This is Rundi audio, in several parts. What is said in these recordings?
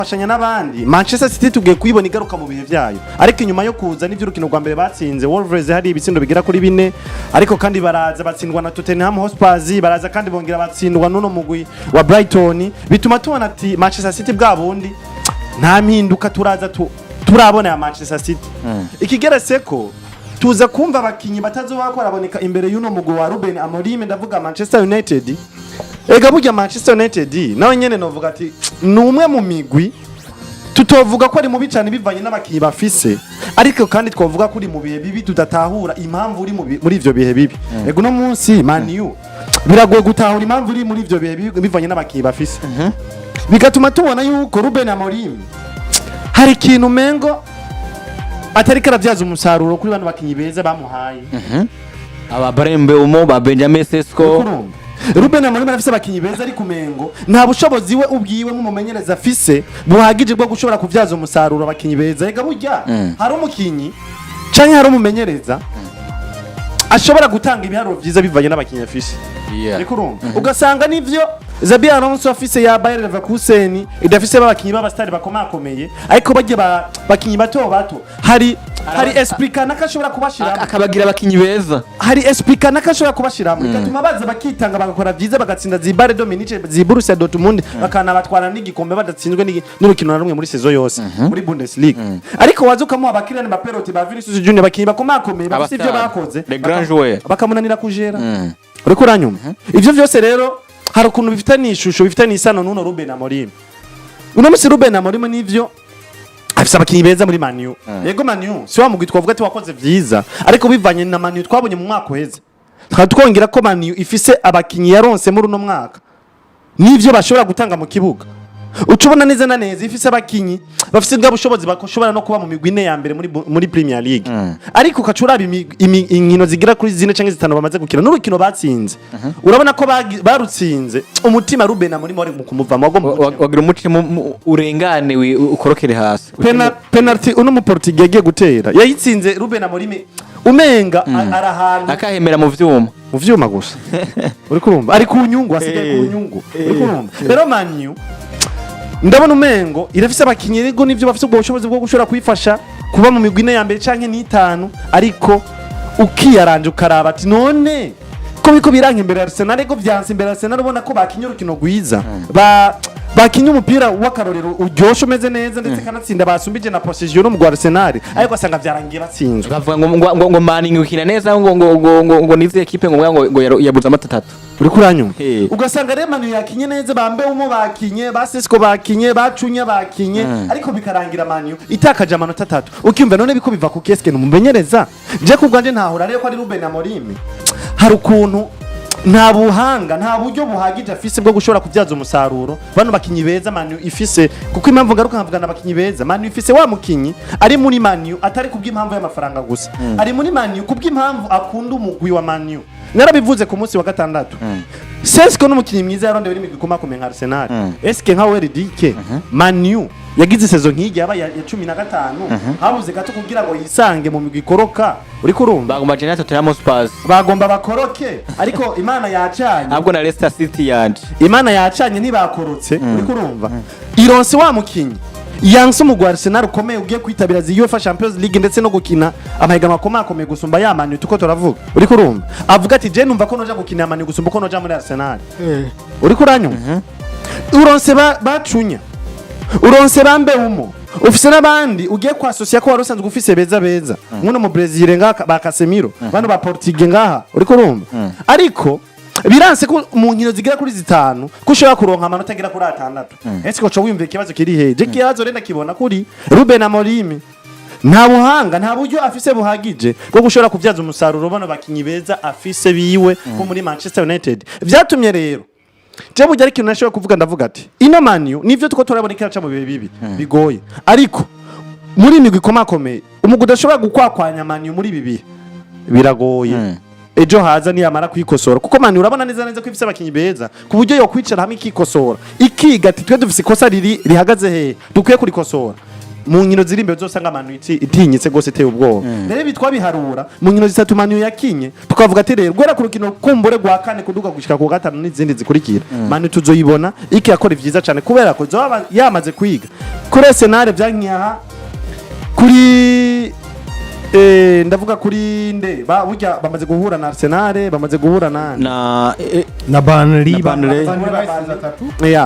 fashanya n'abandi Manchester City tugiye kuyibona igaruka mu bihe vyayo ariko inyuma yo kuza n'ivyo urukino rwa mbere batsinze Wolves hari ibitsindo bigira kuri 4 ariko kandi baraza batsindwa na Tottenham Hotspur baraza kandi bongera batsindwa nuno mugwi wa Brighton bituma tubona ati Manchester City bwa bundi nta mpinduka turaza turabona ya Manchester City ikigereseko tuza kumva abakinyi batazoba baraboneka imbere y'uno mugwi wa Ruben Amorim ndavuga Manchester United ega burya Manchester United nawe nyene novuga ati numwe mu migwi tutovuga ko ari mubi cyane bivanye n'abakinyi bafise ariko kandi twavuga ko uri mu bihe bibi tudatahura impamvu uri muri ivyo bihe bibi ego no munsi Man U biragoye gutahura impamvu uri muri ivyo bihe bibi bivanye n'abakinyi bafise bigatuma tubona yuko Ruben Amorim hari ikintu mengo atari karavyaza umusaruro kuri bano bakinyi beza bamuhaye aba Brembe umo ba Benjamin Sesko Ruben Amorim arafise abakinyi beza ari kumengo nta bushobozi we ubwiwe nk'umumenyereza afise buhagije bwo gushobora kuvyaza umusaruro abakinyi beza ega burya hari umukinyi canke hari umumenyereza ashobora gutanga ibiharuro vyiza bivanye n'abakinyi afise ariko urumva ugasanga nivyo Zabi Alonso afise ya Bayer Leverkusen idafise abakinyi b'abastari bakomakomeye ariko bagiye bakinyi bato hari esplicana kashobora kubashira akabagira abakinyi beza hari esplicana kashobora kubashira bigatuma baza bakitanga bagakora vyiza bagatsinda Zibare Dominique Borussia Dortmund bakana batwara n'igikombe badatsinzwe n'urukino na rumwe muri saison yose muri Bundesliga ariko wazukamwe abakirane ba Peroti ba Vinicius Junior bakinyi bakomakomeye bafise ivyo bakoze bakamunanira kujera uriko uranyuma ivyo vyose rero hari ukuntu bifitanye ishusho bifitanye isano n'uno Ruben Amorim uno musi Ruben Amorim nivyo afisa abakinyi beza muri Man U yego Man U si wa mugwi twavuga ati wakoze vyiza ariko bivanye na Man U twabonye mu mwaka uheze twongera ko Man U ifise abakinyi yaronse muri uno mwaka nivyo bashobora gutanga mu kibuga ucubona neza na neza ifise abakinyi bafise bwa bushobozi bakoshobora no kuba mu migwi ine ya mbere muri Premier League ariko kacuraba inkino zigira kuri zine canke zitano bamaze gukina n'urukino batsinze urabona ko barutsinze umutima Ruben Amorim wari mu kumuvama wagira umutima urengane ukorokere hasi penalty uno mu Portugal yagiye gutera yayitsinze Ruben Amorim umenga arahana akahemera mu vyuma gusa uri kurumva ari ku nyungu asigaye ku nyungu uri kurumva rero Man U ndabona umengo irafise abakinyi rego nivyo bafise ubwo bushobozi bwo gushora kwifasha kuba mu migwi ine ya mbere canke n'itanu ariko ukiyaranje ukaraba ati none ko biko biranka imbere Arsenal rego vyanse imbere Arsenal ubona ko bakinye urukino rwiza bakinye umupira w'akarorero uryoshe umeze neza ndetse kanatsinda basumbije na position mu Arsenal ariko asanga vyarangiye batsinzwe bavuga ngo Man U ukina neza ngo nize equipe ngo yabuza amatatu uri kuranyuma ugasanga rero Man U yakinye neza bambe umo bakinye basesko bakinye bacunya bakinye ariko bikarangira Man U itakaje amanota 3 ukimva none biko biva ku keske n'umumenyereza je kubwanje ntahura rero ko ari Ruben Amorim hari ukuntu nta buhanga nta buryo buhagije afise bwo gushobora kuvyaza umusaruro bano bakinyi beza Man U ifise kuko impamvu ngaruka nkavugana abakinyi beza Man U ifise wa mukinyi ari muri Man U atari kubw'impamvu y'amafaranga gusa ari muri Man U kubw'impamvu akunda umugwi wa Man U narabivuze ku munsi wa gatandatu Sesko n'umukinyi mwiza yarondewe n'imigwi komakomeye nka Arsenal eske nka Weridike Man U yagize saison nk'igi yaba ya 15 habuze gato kugira ngo yisange mu migwi koroka uri kurumva bagomba Jenna Tottenham Hotspur bagomba bakoroke ariko Imana yacanye ahubwo na Leicester City yanje Imana yacanye ntibakorotse uri kurumva ironse wa mukinyi yanse mu Arsenal ukomeye ugiye kwitabira UEFA Champions League ndetse no gukina amahiganwa komakomeye gusumba ya Man U tuko turavuga uri kurumva avuga ati je numva ko noja gukina Man U gusumba ko noja muri Arsenal uri kuranyuma uronse bacunya uronse bambe umo ufise nabandi ugiye kwa associate ko warusanzwe ufise beza muno mu Brazil ngaka ba Casemiro bano ba Portugal ngaha uri kurumva ariko biranse ko mu nkino zigira kuri zitanu kushobora kuronka amanota agira kuri 6 ese ko cyo wimve kibazo kiri heje kibazo renda kibona kuri Ruben Amorim nta buhanga nta buryo afise buhagije bwo gushobora kuvyaza umusaruro bano bakinyi beza afise biwe ko muri Manchester United vyatumye rero je burya ari kintu nashobora kuvuga ndavuga ati ino Man U nivyo tuko turaboneka cha mu bihe bibi bigoye ariko muri migwi komakomeye umugwi udashobora gukwakwanya Man U muri bibi biragoye ejo haza ni amara kwikosora kuko Man U urabona neza ko ifise abakinyi beza ku buryo yo kwicara hamwe ikikosora ikiga ati twe dufise ikosa rihagaze he dukwiye kurikosora mu nkino ziri imbere uzosanga Man U itinyitse gose iteye ubwoba rero bitwa biharura mu nkino zitatu Man U yakinye tukavuga ati rero gwera ku rukino kumbure gwa kane kuduga gushika ku gatanu n'izindi zikurikira Man U tuzoyibona iki yakora ivyiza cyane kubera ko zoba yamaze kwiga kuri Arsenal vyankiyaha kuri ndavuga kuri nde burya bamaze guhura na Arsenal bamaze guhura na Burnley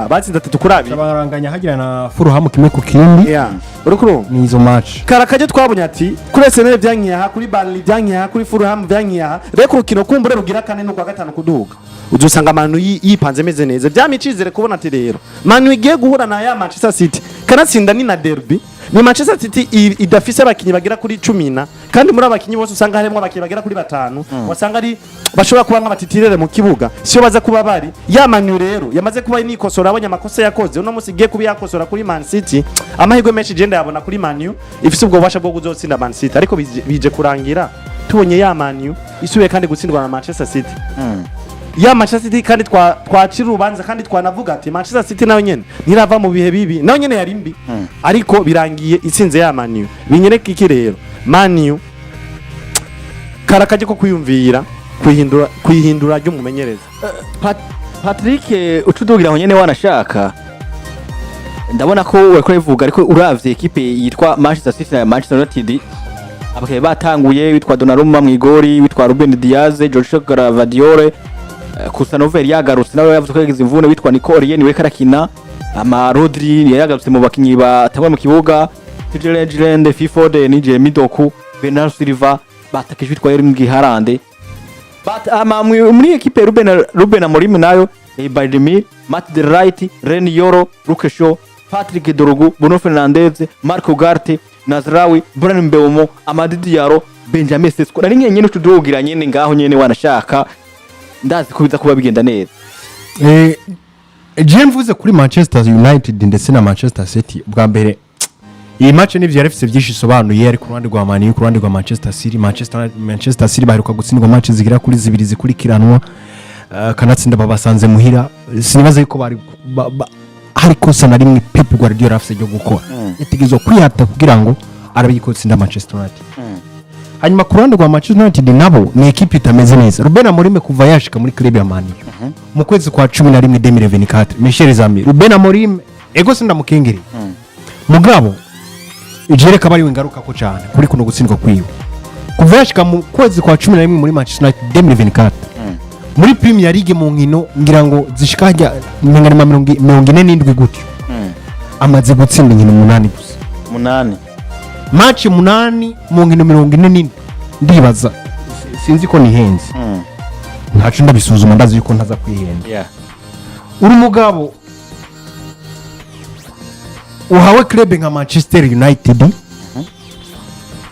batsinze 3 kuri 2 baranganya hagira na Fulham kimwe ku kindi urukuru ni izo match karakaje twabonye ati kuri Arsenal vyankiyaha kuri Burnley vyankiyaha kuri Fulham vyankiyaha rero ku rukino kumbure rugira kane no kwa gatanu kuduga uzosanga Man U yipanze meze neza vyamicizere kubona ati rero Man U igiye guhura na ya Manchester City kanatsinda ni na derby ni Manchester City idafise abakinyi bagira kuri 10 kandi muri abakinyi bose usanga harimo abakinyi bagira kuri 5 wasanga ari bashobora kuba nk'abatitirere mu kibuga siyo baza kuba bari ya Man U rero yamaze kuba ni ikosora abonye amakosa yakoze uno musi igiye kuba yakosora kuri Man City amahirwe menshi genda yabona kuri Man U ifise ubwo bubasha bwo kuzotsinda Man City ariko bije kurangira tubonye ya Man U isubiye kandi gutsindwa na Manchester City ya Manchester City kandi twacira urubanza kandi twanavuga ati Manchester City nayo nyene nirava mu bihe bibi nayo nyene yari mbi ariko birangiye itsinze ya Man U binyereka iki rero Man U karakaje ko kwiyumvira kwihindura ryo mumenyereza Patrick utudugira aho nyene wanashaka ndabona ko uriko bivuga ariko uravye equipe yitwa Manchester City na Manchester United abakeye batanguye witwa Donnarumma mwigori witwa Ruben Diaz Jorge Gravadiol Kusanoveri yagarutse nawe yavuze ko yagize imvune witwa Nicole niwe karakina ama Rodri yagarutse mu bakinyi batabwa mu kibuga Tijele Fifode nije Midoku Bernardo Silva batakije witwa Erling Haaland muri equipe Ruben Amorim nayo Baydemir Matt de Wright Ren Yoro Luke Shaw Patrick Dorgu Bruno Fernandes Marco Garte Nazraoui Bryan Mbeumo Amadi Diallo Benjamin Sesko nari nyene tudugira nyene ngaho nyene wanashaka ndazi ko biza kuba bigenda neza je mvuze kuri Manchester United ndetse na Manchester City bwa mbere iyi match n'ivyo yarafise byinshi sobanuye ari ku ruhande rwa Man U ku ruhande rwa Manchester City Manchester City baheruka gutsindwa match zigira kuri 2 zikurikiranwa kanatsinda babasanze muhira sinibaza yuko bari hari kosa na rimwe Pep Guardiola afise ryo gukora yategezwe kwihata kugira ngo arabikotsinda Manchester United hanyuma ku ruhande rwa Manchester United nabo ni equipe itameze neza Ruben Amorim kuva yashika muri club ya Man U mu kwezi kwa 11 2024 Michel Zami Ruben Amorim ego sinda mukengeri mugabo ijereka bari wingaruka ko cyane kuri kuno gutsindwa kwiwe kuva yashika mu kwezi kwa 11 muri Manchester United 2024 muri Premier League mu nkino ngira ngo zishikajya mengana 47 gutyo amaze gutsinda inkino 8 gusa 8 match 8 mu nkino 47 ndibaza sinzi ko ni henze ntacu ndabisuzuma ndazi yuko ntaza kwihenda uri mugabo uhawe club nka Manchester United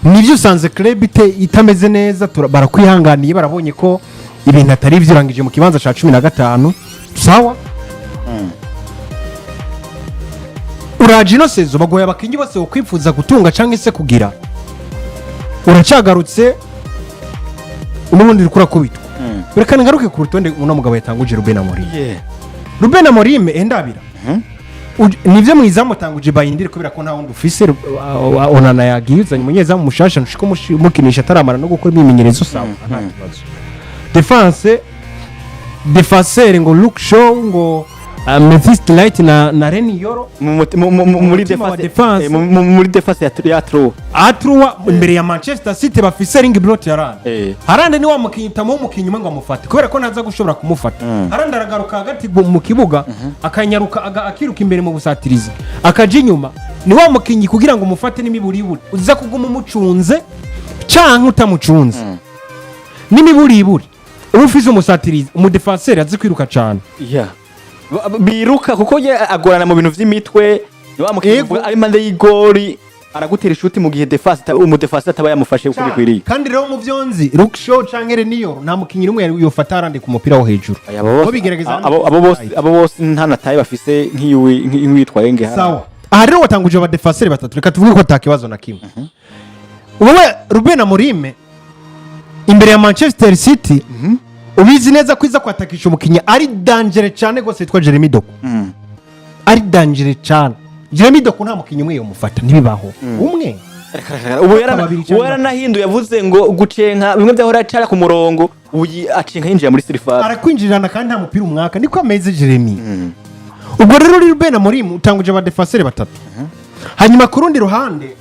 nivyo usanze club itameze neza barakwihanganiye barabonye ko ibintu atari vyirangije mu kibanza ca 15 sawa uraje no sezo bagoye abakinyi bose ukwifuza gutunga canke se kugira uracagarutse unubundi rikura kubitwa berekana ngaruke ku rutonde uno mugabo yatanguje Ruben Amorim Ruben Amorim endabira nivyo mwizamu tanguje bayindire kubera ko nta wundi ufise onana yagiye uzanye munyezamu mushasha nshiko mukinisha taramara no gukora imimenyerezo sawa nta kibazo defenseur ngo Luke Shaw ngo Memphis Light na Ren Yoro muri defense ya Trua imbere ya Manchester City bafise ring blot ya Haaland ni wa mukinyitamo umukinyuma ngo amufate kubera ko ntaza gushobora kumufata Haaland aragaruka hagati mu kibuga akanyaruka akiruka imbere mu busatirizi akaje inyuma ni wa mukinyi kugira ngo umufate n'imiburiburi uza kuguma umucunze canke utamucunze n'imiburiburi ufise umusatirizi umudefenseur azi kwiruka cyane biruka kuko ye agorana mu bintu vy'imitwe ni wa mukinyi ari mande y'igori aragutera ishuti mu gihe umudefense ataba yamufashe uko bikwiriye kandi rero mu vyonzi Luke Shaw canke Ren Yoro nta mukinyi rumwe yofata Haaland ku mupira wo hejuru abo bose ntanataye bafise nk'iyitwaye nge sawa aha rero watanguje aba defenseur batatu reka tuvuge ko atakibazo na kimwe wowe Ruben Amorim imbere ya Manchester City ubizi neza kwiza kwatakisha umukinya ari danger cyane gose yitwa Jeremy Doku ari danger cyane Jeremy Doku nta mukinyi umwe yomufata ntibibaho umwe ubu yaranahinduye yavuze ngo gucenka bimwe byahora cyara ku murongo ubu acenka yinjira muri sirifasi arakwinjirana kandi nta mupira umwaka niko ameze Jeremy ubwo rero Ruben Amorim utanguje abadefenseur batatu hanyuma ku rundi ruhande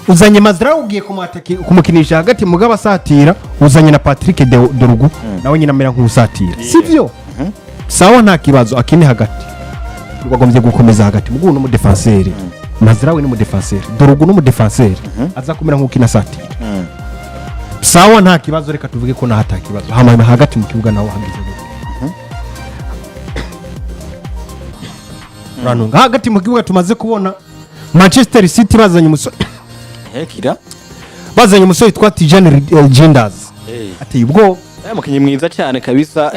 uzanye Mazra ugiye kumukinisha hagati mugabo asatira uzanye na Patrick Dorugu nawe nyina amera nk'usatira sivyo sawa nta kibazo akine hagati bagombye gukomeza hagati mugu no mu defenseur Mazra we ni mu defenseur Dorugu no mu defenseur azakumera nk'ukina satira sawa nta kibazo reka tuvuge ko nta kibazo hama hagati mu kibuga nawo hagize ranunga hagati mu kibuga tumaze kubona Manchester City bazanye umusore yitwa Tijani Genders ati ubwo mukinyi mwiza cyane kabisa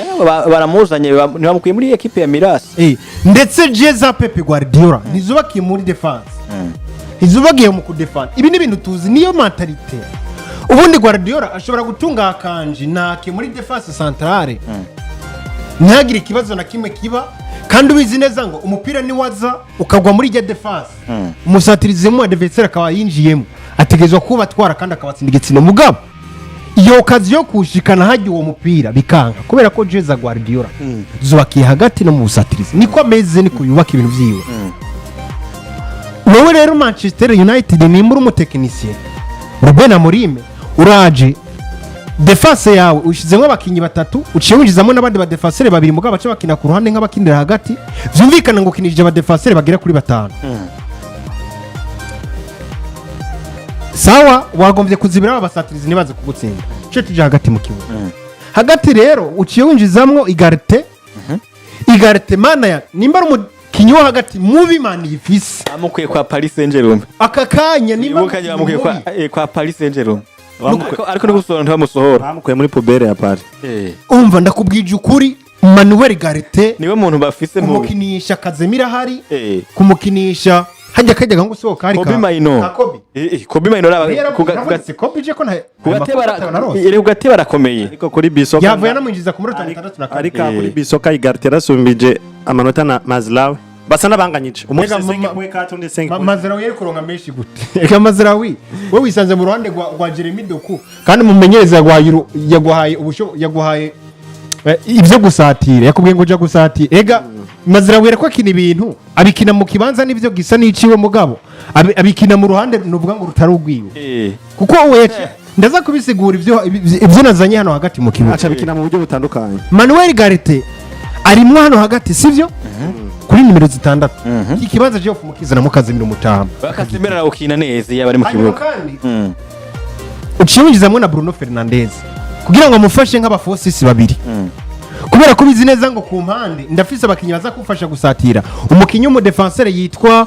baramuzanye ntibamukuye muri equipe ya Miras ndetse Jeza Pepe Guardiola nizubakiye muri defense izubagiye mu kudefend ibi ni ibintu tuzi niyo mentalite ubundi Guardiola ashobora gutunga akanji nake muri defense centrale ntagire ikibazo na kimwe kiba kandi ubizi neza ngo umupira ni waza ukagwa muri je defense umusatirize mu adversaire akaba yinjiyemo ategezwa kuba twara kandi akabatsinda igitsina mugabo iyo kazi yo kushikana haje uwo mupira bikanka kubera ko Jeza Guardiola zubakiye hagati no mu busatirizi niko ameze niko yubaka ibintu vyiwe wowe rero Manchester United ni muri umutekinisien Ruben Amorim uraje defense yawe ushizemo abakinyi batatu uciye winjizamo n'abandi ba defenseur babiri mugabo bace bakina ku ruhande nk'abakinira hagati vyumvikana ngo kinije aba defenseur bagira kuri batanu sawa wagombye kuzibira abasatirizi nibaze kugutsinda cyo tuje hagati mu kibuga hagati rero uciye winjizamwo Igarite mana ya nimba umukinyi wo hagati mubi mani yifise amukuye kwa Paris Saint-Germain aka kanya nimba amukuye kwa Paris Saint-Germain ariko no gusohora ntamusohora bamukuye muri poubelle ya Paris umva ndakubwije ukuri Manuel Igarite niwe muntu bafise mu kumukinisha Kazemira hari kumukinisha hajya kajyaga ngo sohoka hari Kobe Maino Kobe Maino kugatse Kobe je ko nta kugateba rakomeye ariko kuri bisoka yavuye namuinjiza ku minota 6 na ariko kuri bisoka Igarite rasumbije amanota na Mazraoui basa nabanganyije umunsi sengi mwe katonde sengi Mazraoui yari kuronga menshi gute eka Mazraoui we wisanze mu ruhande rwa Jeremy Doku kandi mumenyereza yaguhaye yaguhaye ibyo gusatira yakubwiye ngo uja gusatira ega Mazraoui yari kwakina ibintu abikina mu kibanza nivyo gisa n'iciwe mugabo abikina mu ruhande nuvuga ngo rutari ugwiwe kuko we ndaza kubisigura ibyo nazanye hano hagati mu kibuga acha bikina mu buryo butandukanye Manuel Igarite arimwo hano hagati sivyo kuri nimero 6 iki kibanza je kumukizana mu Kazimiro Mutamba bakasemerera ukina neza yaba ari mu kibuga uciyungizamwe na Bruno Fernandes kugira ngo amufashe nk'abafosisi babiri kubera ko bizi neza ngo ku mpande ndafise abakinyi baza kufasha gusatira umukinyi mu defenseur yitwa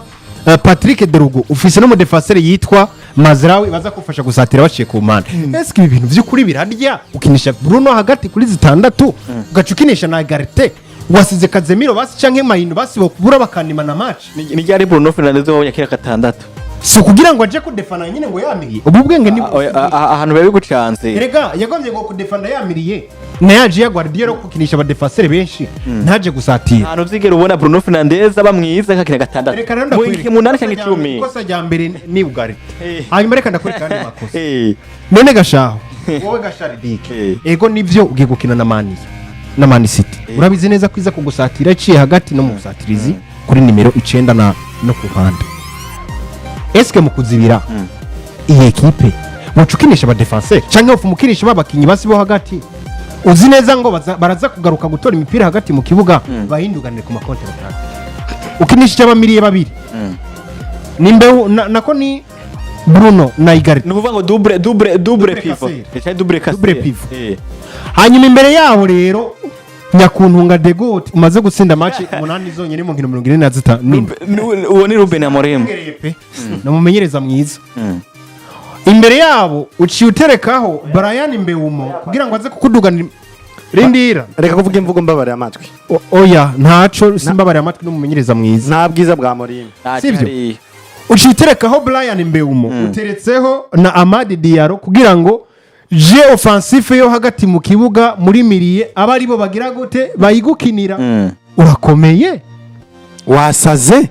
Patrick Dorugu ufise no mu defenseur yitwa Mazraoui baza kufasha gusatira baciye ku mpande eske ibi bintu vy'ukuri birarya ukinisha Bruno hagati kuri 6 ugacukinisha na Igarite wasize Kazemiro basi canke Maino basi bokubura bakanima na match ni ryari Bruno Fernandes wo yakira 6 so kugira ngo aje kudefana nyine ngo yamiriye ubu bwenge ni ahantu bari gucanze erega yagombye ngo kudefana yamiriye na yaje ya Guardiola kukinisha aba defenseur benshi ntaje gusatira ahantu uzigera ubona Bruno Fernandes abamwiza kakira 6 mu iki munani cyangwa 10 kosa rya mbere ni Igarite hanyuma reka ndakora kandi makosa none gashaho wowe gasharidike ego nivyo ugiye gukina na Man City urabizi neza kwiza kugusatira iciye hagati no mu busatirizi kuri nimero 9 no ku ruhande eske mukuzibira iyi equipe mucukinisha aba defenseur canke ufumukinisha babakinyi basibo hagati uzi neza ngo baraza kugaruka gutora imipira hagati mu kibuga bahinduganire ku makontra attack ukinisha abamiriye babiri nimbe nako ni Bruno na Igarite nuvuga ngo double pivot cyane double pivot hanyuma imbere yaho rero nyakuntunga de goat umaze gutsinda match 8 zonyene mu 45 uwo ni Ruben Amorim namumenyereza mwiza imbere yabo uciye uterekaho Brian Mbeumo kugira ngo aze kukuduganira rindira reka kuvuga imvugo mbabare amatwi oya ntaco simbabare amatwi n'umumenyereza mwiza nta bwiza bwa Amorim sivyo uciye uterekaho Brian Mbeumo uteretseho na Amadi Diallo kugira ngo je offensive yo hagati mu kibuga muri miriye abari bo bagira gute bayigukinira urakomeye wasaze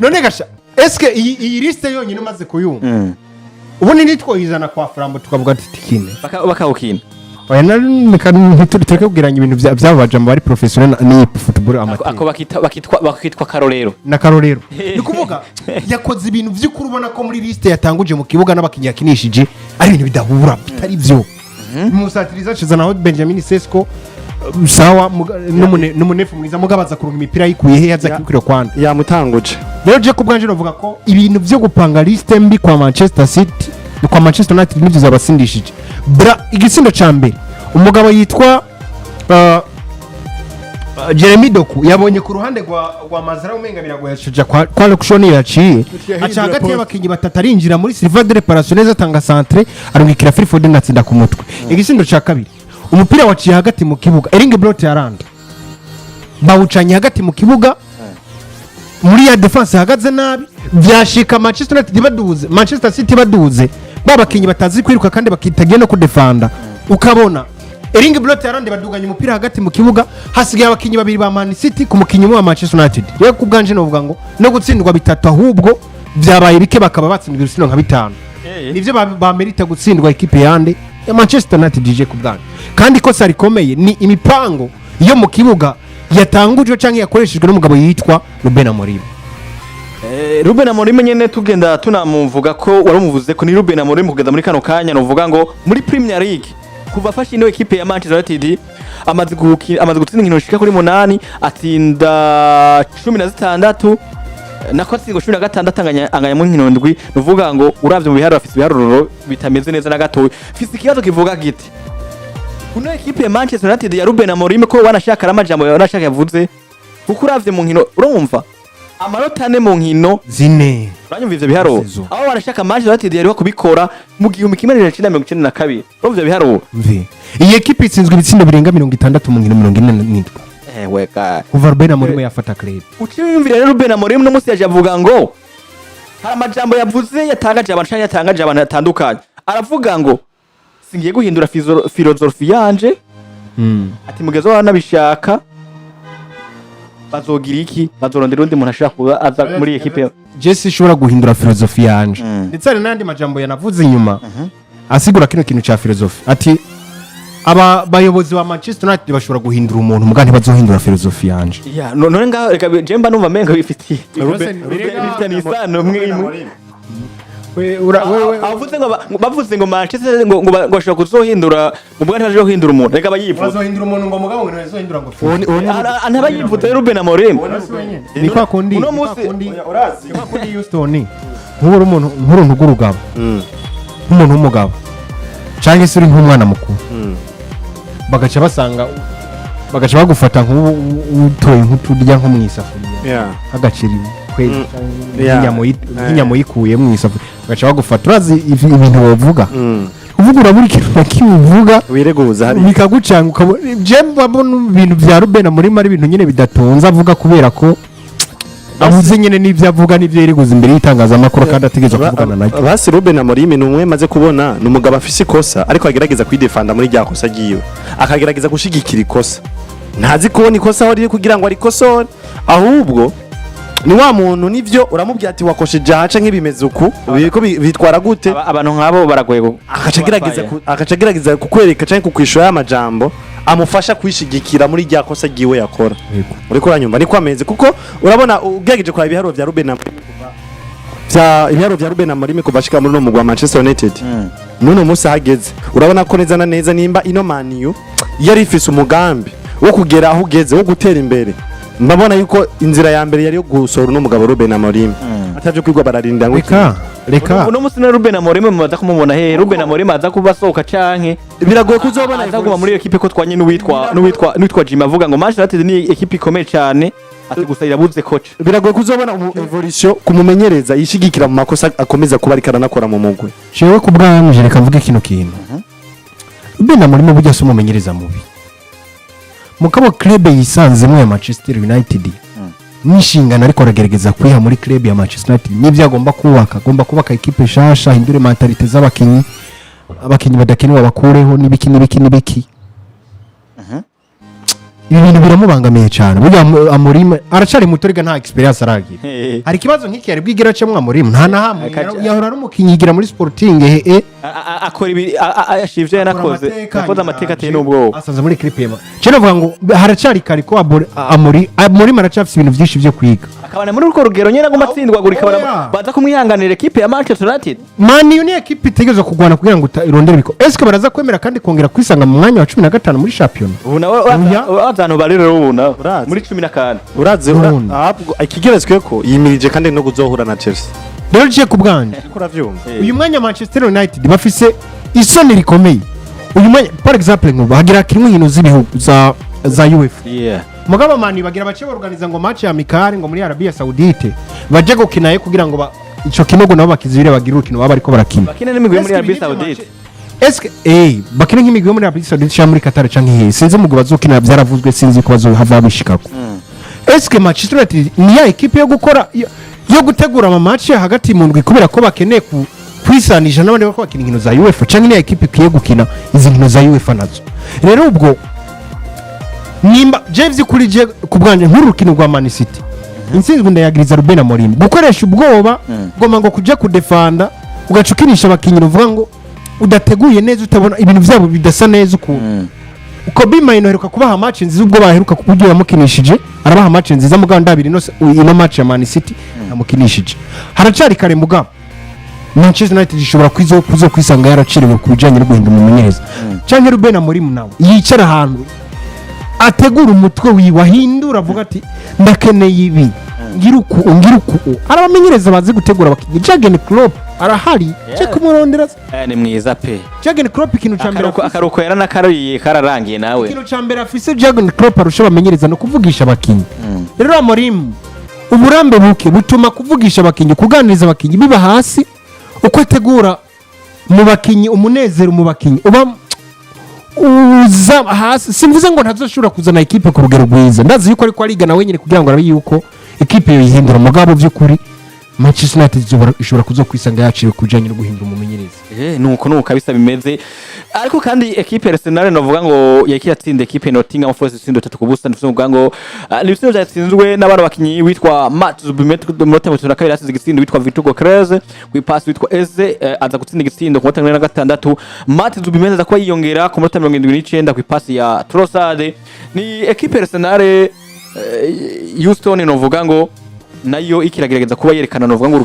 none gasha eske iyi liste yonyine umaze kuyumva ubundi nitwoyizana kwa Frambo tukavuga ati tikine bakawukina oya tureke kugiranya ibintu byababaje mu bari professionnel ni football amateur ako bakitwa karorero na karorero ni kuvuga yakoze ibintu by'ukuri ubona ko muri liste yatanguje mu kibuga n'abakinnyi yakinishije ari ibintu bidahura bitari byo musatiriza cezana Benjamin Sesko sawa n'umunefu mwiza mugabaza kurunga imipira yikuye he yaza kikiro kwanda yamutanguje rero je kubwanje novuga ko ibintu byo gupanga liste mbi kwa Manchester City kwa Manchester United nivyo zabasindishije igisindo ca mbere umugabo yitwa Jeremy Doku yabonye ku ruhande rwa Mazara umenga biragoye acija kwa Luxoni yaciye aca hagati y'abakinyi batatu arinjira muri Silva de Reparation neza tanga centre arungikira Free Foden atsinda ku mutwe igisindo ca kabiri umupira waciye hagati mu kibuga Erling Brot yaranda bawucanye hagati mu kibuga muri ya defense hagaze nabi byashika Manchester United baduze Manchester City baduze babakinyi batazi kwiruka kandi bakitagiye no kudefanda ukabona Erling Brot yarande baduganya umupira hagati mu kibuga hasigaye abakinyi babiri ba Man City ku mukinyi wa Manchester United rero kubganje no vuga ngo no gutsindwa bitatu ahubwo byabaye bike bakaba batsindwa ibisino nka bitanu nivyo bamerita gutsindwa equipe yande ya Manchester United DJ kubganje kandi ko rikomeye ni imipango yo mu kibuga yatangujwe canke yakoreshejwe n'umugabo yitwa Ruben Amorim. Ruben Amorim nyene tugenda tunamuvuga ko warumuvuze ko ni Ruben Amorim kugenda muri kano kanya no vuga ngo muri Premier League kuva afashe ino equipe ya Manchester United amaze gutsinda inkino shika kuri 8 atsinda 16 nako atsinda 16 anganya mu nkino ndwi nuvuga ngo uravye mu biharo afise ibiharuro bitameze neza na gato fise ikibazo kivuga giti kuno equipe ya Manchester United ya Ruben Amorim ko wanashaka ramajambo wanashaka yavuze kuko uravye mu nkino urumva amanota ane mu nkino zine uranyumva ivyo biharo aho wanashaka Manchester United yari kubikora mu gihe umikimere 1992 urumva ivyo biharo mvi iyi equipe itsinzwe ibitsindo birenga 60 mu nkino 47 weka kuva Ruben Amorim yafata club uciyumvira rero Ruben Amorim no musi yaje avuga ngo hari amajambo yavuze yatangaje abantu cyane yatangaje abantu atandukanye aravuga ngo singiye guhindura filozofi yanje ati mugezo wanabishaka bazogira iki bazorondera undi muntu ashaka kuba aza muri equipe Jesse ishobora guhindura filozofi yanje ndetse hari nandi majambo yanavuze inyuma asigura kino kintu cha filozofi ati aba bayobozi wa Manchester United bashobora guhindura umuntu mugani bazohindura filozofi yanje none nga reka jemba numva menga bifitiye Ruben isano mwimwe bavuze ngo Manchester ngo bashobora kuzohindura umugani baje guhindura umuntu reka bayivuze bazohindura umuntu ngo mugabo ngo bazohindura ngo ntabayivuze Ruben Amorim ni kwa kundi urazi kwa kundi Houston nkuru umuntu nkuru ngurugabo nk'umuntu w'umugabo cyangwa se uri nk'umwana mukuru bagaca basanga bagaca bagufata nk'utoye nk'uturya nko mu isafuriya hagaciri kwezi inyama yikuye mu isafuriya bagaca bagufata urazi ibintu bavuga uvuga urabura ikintu nakivuga wireguza hari bikagucanga ukabona jemba mbona ibintu bya Ruben Amorim ari ibintu nyene bidatonza avuga kubera ko avuze nyene n'ivyo avuga n'ivyo yiriguza imbere y'itangazamakuru kandi ategeza kuvugana nayo basi Ruben Amorim ni umwe maze kubona numugabo afise ikosa ariko agerageza kwidefanda muri rya kosa giwe akagerageza gushigikira ikosa ntazi kubona ikosa aho riri kugira ngo arikosore ahubwo ni wa muntu nivyo uramubwira ati wakosheje haca nk'ibimeze uku biko bitwara gute abantu nk'abo baragoye akacagerageza kukwereka cyangwa kukwishura y'amajambo amufasha kwishigikira muri rya kosa giwe yakora uriko uranyumva niko ameze kuko urabona ugegeje kwa ibiharuro vya Ruben Amorim ibiharuro vya Ruben Amorim kubashika muri no mugwa wa Manchester United nuno musa hageze urabona ko neza na neza nimba ino Man U yari ifise umugambi wo kugera aho ugeze wo gutera imbere mbabona yuko inzira ya mbere yari yo gusora no mugabo Ruben Amorim atavyo kwigwa bararinda ngo reka uno musi na Ruben Amorim mumaza kumubona he Ruben Amorim aza kubasohoka canke biragoye kuzobona azaguma muri equipe ko twanye n'uwitwa Jim avuga ngo Manchester United ni equipe ikomeye cyane ati gusa irabuze coach biragoye kuzobona evolution kumumenyereza yishigikira mu makosa akomeza kuba ari karanakora mu mugwe cewe kubwanje reka mvuge kino kintu Ruben Amorim burya se umumenyereza mubi mukabo club yisanzemo ya Manchester United nishingana ariko aragerageza kwiha muri club ya Manchester United nivyo agomba kubaka equipe shasha hindure mentalite z'abakinyi abakinyi badakinwa bakureho nibiki ibi bintu biramubangamiye cyane burya Amorim aracari muto riga nta experience aragira hari kibazo nk'iki yari bwigira cyo Amorim nta na hamwe yahora ari umukinyi yigira muri Sporting akora ibi ashivye yanakoze amateka ateye n'ubwo asanze muri clip yema cyo navuga ngo haracari kari ko Amorim aracafise ibintu byinshi byo kwiga akabana muri urwo rugero nyene agomba tsindwagurika baza kumwihanganira equipe ya Manchester United Man U ni equipe itegezo kugwana kugira ngo irondere biko eske baraza kwemera kandi kongera kwisanga mu mwanya wa 15 muri champion ubu nawe azano barero ubuna muri 14 uraze ikigeretswe ko yimirije kandi no kuzohura na Chelsea rero je kubwanje kuravyumva uyu mwanya Manchester United bafise isoni rikomeye uyu mwanya par exemple ngo bagira kimwe hino z'ibihugu za UEFA mugaba mani bagira bace organiza ngo match ya mikari ngo muri Arabia Saudite baje gukinaye kugira ngo ico kinogo nabo bakizire bagira urukino baba ariko barakina bakina n'imigwi muri Arabia Saudite eske bakina nk'imigwi muri Arabia Saudite cyangwa muri Qatar cyangwa hehe sinzi umugabo bazokina byaravuzwe sinzi ko bazohava bishikako eske Manchester United ni ya equipe yo gukora yo gutegura ama match hagati mu ndwi kubera ko bakeneye kwisanisha n'abandi bako bakina inkino za UEFA cyangwa ni ya equipe kiye gukina izi nkino za UEFA nazo rero ubwo nimba James kuri je kubwanje nk'urukino rwa Man City insinzwe ndayagiriza Ruben Amorim gukoresha ubwoba ngoma ngo kuja kudefanda ugacukirisha abakinyiro uvuga ngo udateguye neza utabona ibintu byabo bidasa neza uko bima inoheruka kubaha match nziza ubwo baheruka kuburyo yamukinishije arabaha match nziza mugabo ndabiri ino match ya Man City yamukinishije haracari kare mugabo Manchester United ishobora kuzo kwisanga yaraciriwe kubijanye no guhinda umumenyereza cyangwa Ruben Amorim nawe yicara ahantu ategura umutwe wahindura avuga ati ndakeneye ibi ngiruku arabamenyereza bazi gutegura abakinyi Jurgen Klopp arahari cyo kumurondera ni mwiza pe Jurgen Klopp ikintu cyambere akaruko yarana kararangiye nawe ikintu cyambere afise Jurgen Klopp arusha bamenyereza no kuvugisha abakinyi rero Amorim uburambe buke butuma kuvugisha abakinyi kuganiriza abakinyi biba hasi uko ategura mu bakinyi umunezero mu bakinyi uba uza hasi simvuze ngo ntazoshobora kuzana equipe ku rugero rwiza ndazi yuko ariko ariga nawe nyine kugira ngo arabe yuko equipe yoyihindura mugabo by'ukuri Manchester United ishobora kuzokwisanga yaciwe kujanye no guhindura umumenyereza nuko kabisa bimeze ariko kandi equipe Arsenal navuga ngo yakiyatsinda equipe Nottingham Forest itsindo 3 kubusa ndivuga ngo nibisindo byatsinzwe n'abana bakinyi witwa Matt Zubimeto mu minota 32 yasize igitsindo witwa Vitugo Kreze ku pass witwa Eze aza gutsinda igitsindo ku minota 46 Matt Zubimeto aza kuba yiyongera ku minota 79 ku pass ya Trossard ni equipe Arsenal Houston novuga ngo nayo ikiragerageza kuba yerekana novuga ngo